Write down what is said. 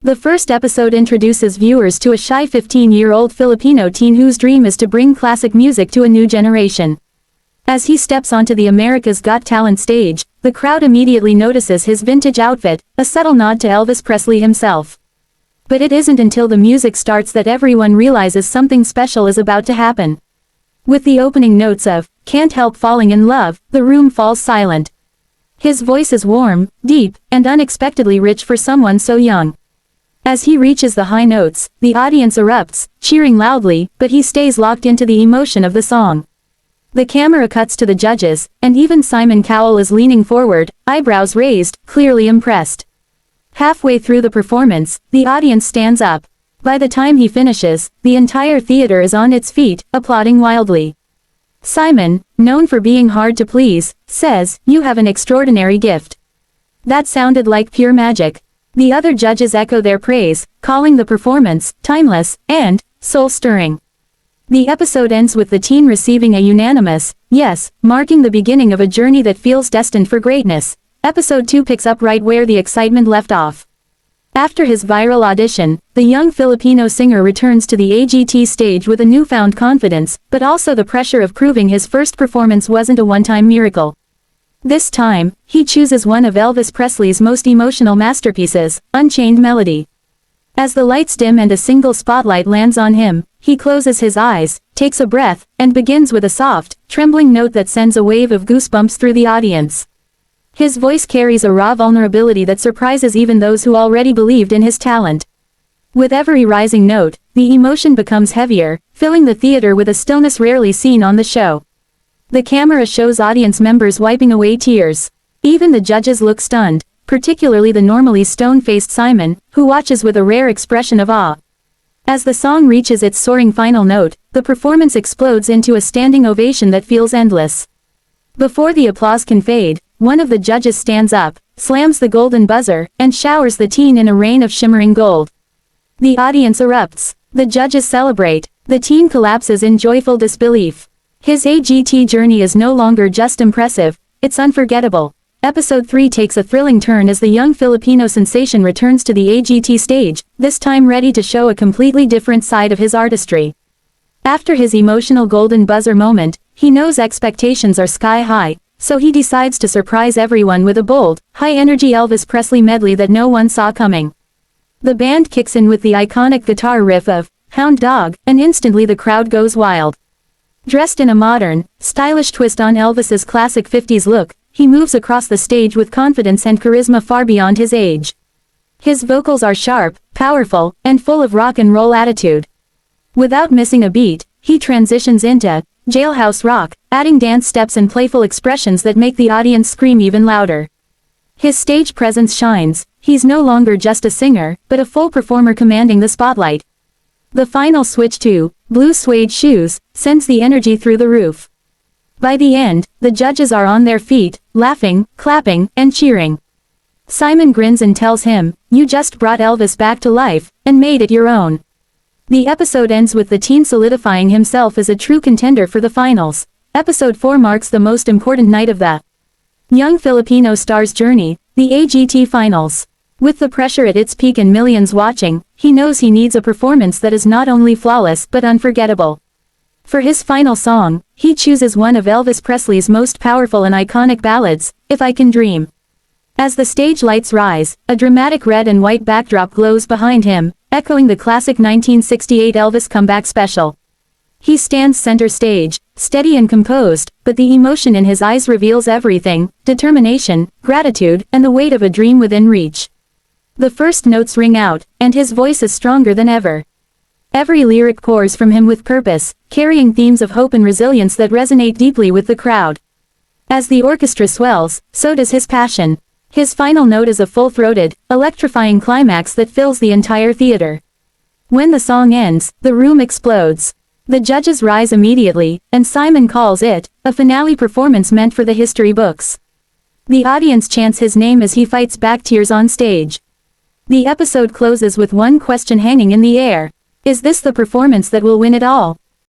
The first episode introduces viewers to a shy 15-year-old Filipino teen whose dream is to bring classic music to a new generation. As he steps onto the America's Got Talent stage, the crowd immediately notices his vintage outfit, a subtle nod to Elvis Presley himself. But it isn't until the music starts that everyone realizes something special is about to happen. With the opening notes of "Can't Help Falling in Love," the room falls silent. His voice is warm, deep, and unexpectedly rich for someone so young. As he reaches the high notes, the audience erupts, cheering loudly, but he stays locked into the emotion of the song. The camera cuts to the judges, and even Simon Cowell is leaning forward, eyebrows raised, clearly impressed. Halfway through the performance, the audience stands up. By the time he finishes, the entire theater is on its feet, applauding wildly. Simon, known for being hard to please, says, "You have an extraordinary gift." That sounded like pure magic. The other judges echo their praise, calling the performance timeless and soul-stirring. The episode ends with the teen receiving a unanimous yes, marking the beginning of a journey that feels destined for greatness. Episode 2 picks up right where the excitement left off. After his viral audition, the young Filipino singer returns to the AGT stage with a newfound confidence, but also the pressure of proving his first performance wasn't a one-time miracle. This time, he chooses one of Elvis Presley's most emotional masterpieces, Unchained Melody. As the lights dim and a single spotlight lands on him, he closes his eyes, takes a breath, and begins with a soft, trembling note that sends a wave of goosebumps through the audience. His voice carries a raw vulnerability that surprises even those who already believed in his talent. With every rising note, the emotion becomes heavier, filling the theater with a stillness rarely seen on the show. The camera shows audience members wiping away tears. Even the judges look stunned, particularly the normally stone-faced Simon, who watches with a rare expression of awe. As the song reaches its soaring final note, the performance explodes into a standing ovation that feels endless. Before the applause can fade, one of the judges stands up, slams the golden buzzer, and showers the teen in a rain of shimmering gold. The audience erupts. The judges celebrate. The teen collapses in joyful disbelief. His AGT journey is no longer just impressive, it's unforgettable. Episode 3 takes a thrilling turn as the young Filipino sensation returns to the AGT stage, this time ready to show a completely different side of his artistry. After his emotional golden buzzer moment, he knows expectations are sky high, so he decides to surprise everyone with a bold, high-energy Elvis Presley medley that no one saw coming. The band kicks in with the iconic guitar riff of Hound Dog, and instantly the crowd goes wild. Dressed in a modern, stylish twist on Elvis's classic 50s look, he moves across the stage with confidence and charisma far beyond his age. His vocals are sharp, powerful, and full of rock and roll attitude. Without missing a beat, he transitions into jailhouse rock, adding dance steps and playful expressions that make the audience scream even louder. His stage presence shines. He's no longer just a singer, but a full performer commanding the spotlight. The final switch to blue suede shoes sends the energy through the roof. By the end, the judges are on their feet, laughing, clapping, and cheering. Simon grins and tells him, "You just brought Elvis back to life, and made it your own." The episode ends with the teen solidifying himself as a true contender for the finals. Episode 4 marks the most important night of the young Filipino star's journey, the AGT finals. With the pressure at its peak and millions watching, he knows he needs a performance that is not only flawless but unforgettable. For his final song, he chooses one of Elvis Presley's most powerful and iconic ballads, If I Can Dream. As the stage lights rise, a dramatic red and white backdrop glows behind him, echoing the classic 1968 Elvis comeback special. He stands center stage, steady and composed, but the emotion in his eyes reveals everything: determination, gratitude, and the weight of a dream within reach. The first notes ring out, and his voice is stronger than ever. Every lyric pours from him with purpose, carrying themes of hope and resilience that resonate deeply with the crowd. As the orchestra swells, so does his passion. His final note is a full-throated, electrifying climax that fills the entire theater. When the song ends, the room explodes. The judges rise immediately, and Simon calls it a finale performance meant for the history books. The audience chants his name as he fights back tears on stage. The episode closes with one question hanging in the air. Is this the performance that will win it all?